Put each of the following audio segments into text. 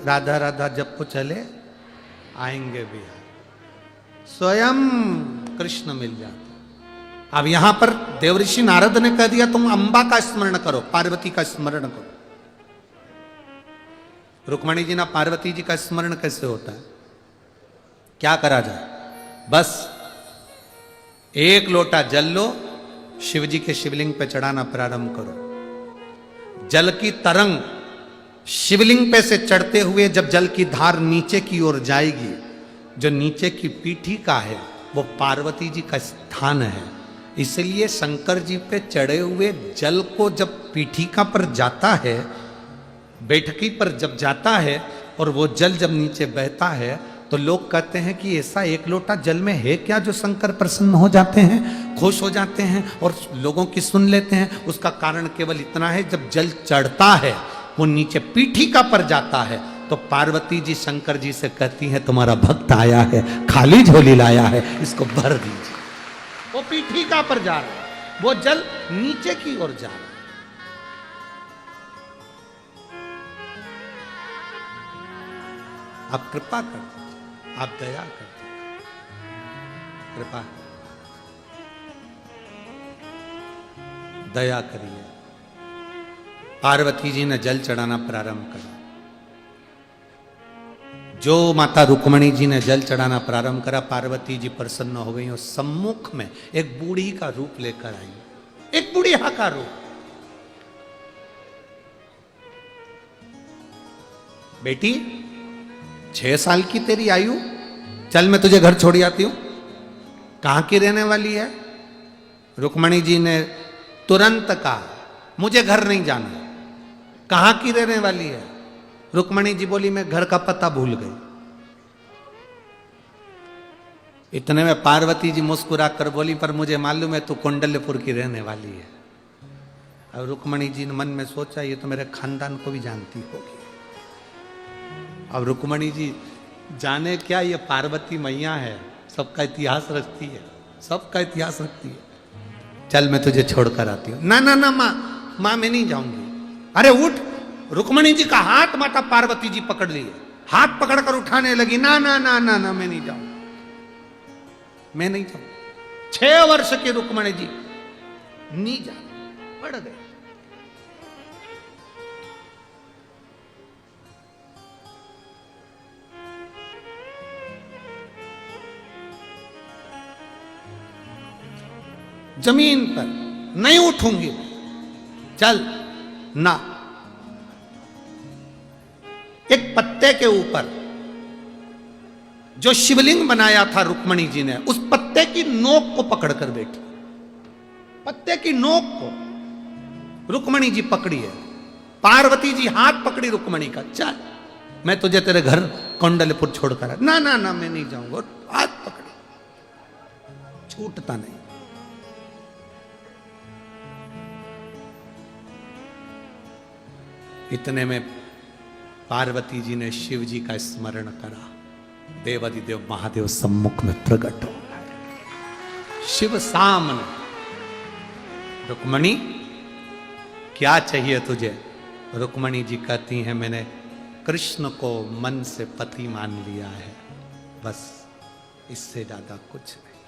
राधा राधा जप को चले आएंगे भी, स्वयं कृष्ण मिल जाते। अब यहां पर देवऋषि नारद ने कह दिया तुम अंबा का स्मरण करो, पार्वती का स्मरण करो। रुक्मणी जी ना पार्वती जी का स्मरण कैसे होता है, क्या करा जाए? बस एक लोटा जल लो, शिव जी के शिवलिंग पे चढ़ाना प्रारंभ करो। जल की तरंग शिवलिंग पे से चढ़ते हुए जब जल की धार नीचे की ओर जाएगी, जो नीचे की पीठिका है वो पार्वती जी का स्थान है। इसलिए शंकर जी पे चढ़े हुए जल को जब पीठिका पर जाता है, बैठकी पर जब जाता है और वो जल जब नीचे बहता है, तो लोग कहते हैं कि ऐसा एक लोटा जल में है क्या जो शंकर प्रसन्न हो जाते हैं, खुश हो जाते हैं और लोगों की सुन लेते हैं। उसका कारण केवल इतना है, जब जल चढ़ता है वो नीचे पीठिका पर जाता है तो पार्वती जी शंकर जी से कहती हैं तुम्हारा भक्त आया है, खाली झोली लाया है, इसको भर दीजिए। वो पीठिका पर जा रहा है, वो जल नीचे की ओर जा रहा है। आप कृपा कर दीजिए, आप दया कर दीजिए, कृपा दया करिए। पार्वती जी ने जल चढ़ाना प्रारंभ करा। जो माता रुक्मणी जी ने जल चढ़ाना प्रारंभ करा, पार्वती जी प्रसन्न हो गई और सम्मुख में एक बूढ़ी का रूप लेकर आई, एक बुढ़िया का रूप। बेटी 6 साल की तेरी आयु, चल मैं तुझे घर छोड़ आती हूं। कहां की रहने वाली है? रुक्मणी जी ने तुरंत कहा मुझे घर नहीं जाना। कहां की रहने वाली है? रुक्मणी जी बोली मैं घर का पता भूल गई। इतने में पार्वती जी मुस्कुरा कर बोली पर मुझे मालूम है तू कुंडलपुर की रहने वाली है। अब रुक्मणी जी ने मन में सोचा ये तो मेरे खानदान को भी जानती होगी। अब रुक्मणी जी जाने क्या, ये पार्वती मैया है, सबका इतिहास रखती है, सबका इतिहास रखती है। चल मैं तुझे छोड़कर आती हूं। ना ना ना मां मैं नहीं जाऊंगी। अरे उठ। रुक्मणी जी का हाथ माता पार्वती जी पकड़ लिए, हाथ पकड़कर उठाने लगी। ना ना ना ना ना मैं नहीं जाऊं, मैं नहीं जाऊं। 6 वर्ष की रुक्मणी जी नहीं जा पड़ गए। जमीन पर नहीं उठूंगी, चल ना। एक पत्ते के ऊपर जो शिवलिंग बनाया था रुक्मणी जी ने, उस पत्ते की नोक को पकड़कर बैठी। पत्ते की नोक को रुक्मणी जी पकड़ी है। पार्वती जी हाथ पकड़ी रुक्मणी का, चल मैं तुझे तेरे घर कुंडलपुर छोड़कर। ना ना ना मैं नहीं जाऊंगा। हाथ पकड़ी, छूटता नहीं। इतने में पार्वती जी ने शिव जी का स्मरण करा। देवादिदेव महादेव सम्मुख में प्रकट हो गए। शिव सामने। रुक्मणी क्या चाहिए तुझे? रुक्मणी जी कहती हैं मैंने कृष्ण को मन से पति मान लिया है, बस इससे ज्यादा कुछ नहीं।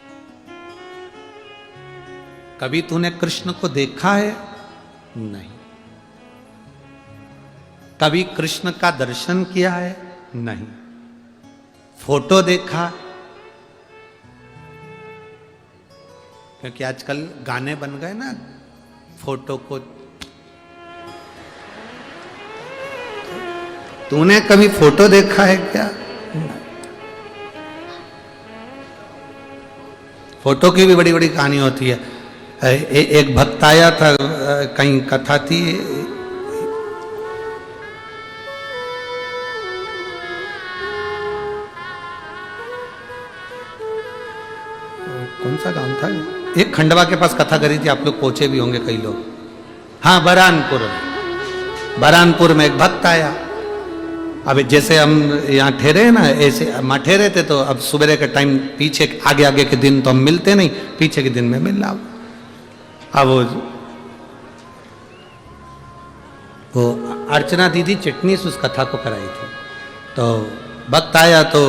कभी तूने कृष्ण को देखा है? नहीं। कभी कृष्ण का दर्शन किया है? नहीं। फोटो देखा? क्योंकि आजकल गाने बन गए ना, फोटो को। तूने कभी फोटो देखा है क्या? फोटो की भी बड़ी बड़ी कहानी होती है। एक भक्त आया था, कहीं कथा थी, कौन सा गांव था? एक खंडवा के पास कथा करी थी, आप लोग पहुंचे भी होंगे कई लोग। हाँ, बरानपुर में एक भक्त आया। अब जैसे हम यहाँ ठहरे ना, ऐसे वहाँ ठहरे थे, तो अब सुबह के टाइम पीछे आगे आगे के दिन तो हम मिलते नहीं, पीछे के दिन में मिल रहा। अब वो अर्चना दीदी चिटनीस उस कथा को कराई थी। तो वक्त आया तो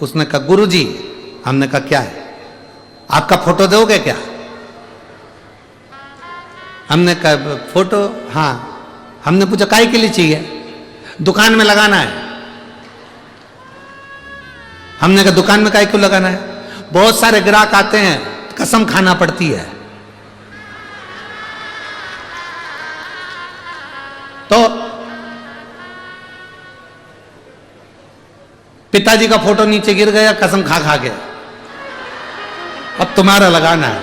उसने कहा गुरुजी, हमने कहा क्या है, आपका फोटो दोगे क्या? हमने कहा फोटो, हाँ। हमने पूछा काहे के लिए चाहिए? दुकान में लगाना है। हमने कहा दुकान में काहे क्यों लगाना है? बहुत सारे ग्राहक आते हैं, कसम खाना पड़ती है। तो पिताजी का फोटो नीचे गिर गया, कसम खा खा के, अब तुम्हारा लगाना है।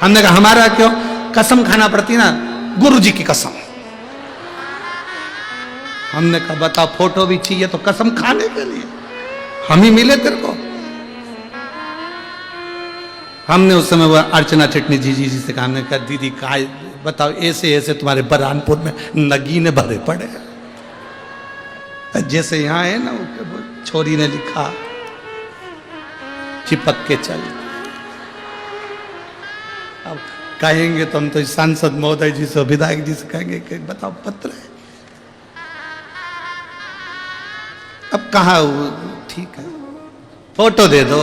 हमने कहा हमारा क्यों? कसम खाना पड़ती ना, गुरुजी की कसम। हमने कहा बताओ, फोटो भी चाहिए तो कसम खाने के लिए हम ही मिले तेरे को? हमने उस समय वो अर्चना चटनी जी से कहा, हमने कहा दीदी का बताओ, ऐसे ऐसे तुम्हारे बरहानपुर में नगीने भरे पड़े हैं, जैसे यहां है ना वो छोरी ने लिखा चिपक के चल। अब कहेंगे तो हम तो सांसद महोदय जी से, विधायक जी से कहेंगे कि बताओ पत्र है। अब कहा, ठीक है फोटो दे दो।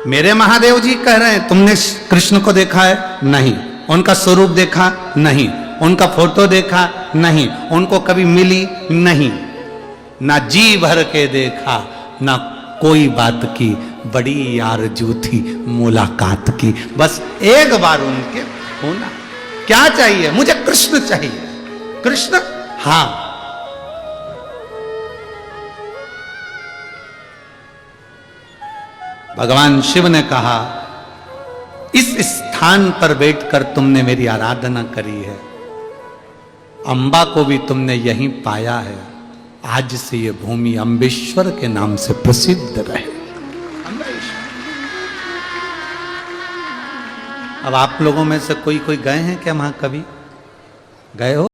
मेरे महादेव जी कह रहे हैं तुमने कृष्ण को देखा है? नहीं। उनका स्वरूप देखा? नहीं। उनका फोटो देखा? नहीं। उनको कभी मिली? नहीं। ना जी भर के देखा, ना कोई बात की, बड़ी आरज़ू थी मुलाकात की, बस एक बार उनके होना। क्या चाहिए? मुझे कृष्ण चाहिए। कृष्ण? हाँ। भगवान शिव ने कहा इस स्थान पर बैठकर तुमने मेरी आराधना करी है, अंबा को भी तुमने यहीं पाया है, आज से ये भूमि अम्बेश्वर के नाम से प्रसिद्ध रहे। अब आप लोगों में से कोई गए हैं क्या वहां? कभी गए हो?